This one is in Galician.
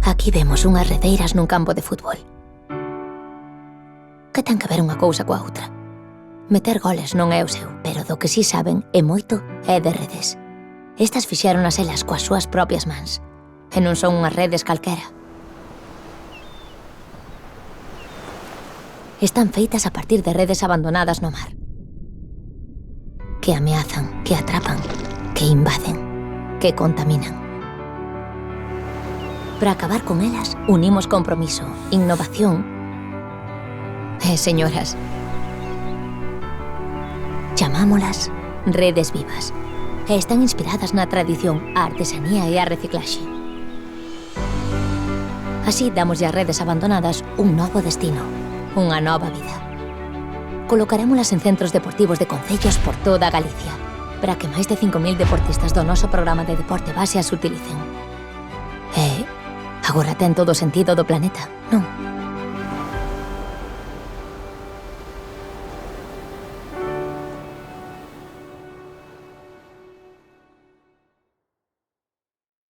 Aquí vemos unhas redeiras nun campo de fútbol. Que ten que ver unha cousa coa outra? Meter goles non é o seu, pero do que si saben, e moito, é de redes. Estas fixéronas elas coas súas propias mans. E non son unhas redes calquera. Están feitas a partir de redes abandonadas no mar. Que ameazan, que atrapan, que invaden, que contaminan. Para acabar con elas, unimos compromiso, innovación e, señoras, chamámolas redes vivas. E están inspiradas na tradición, a artesanía e a reciclaxe. Así damoslle ás redes abandonadas un novo destino, unha nova vida. Colocarémolas en centros deportivos de concellos por toda Galicia, para que máis de 5.000 deportistas do noso programa de deporte base as utilicen. E agora ten todo o sentido do planeta, non?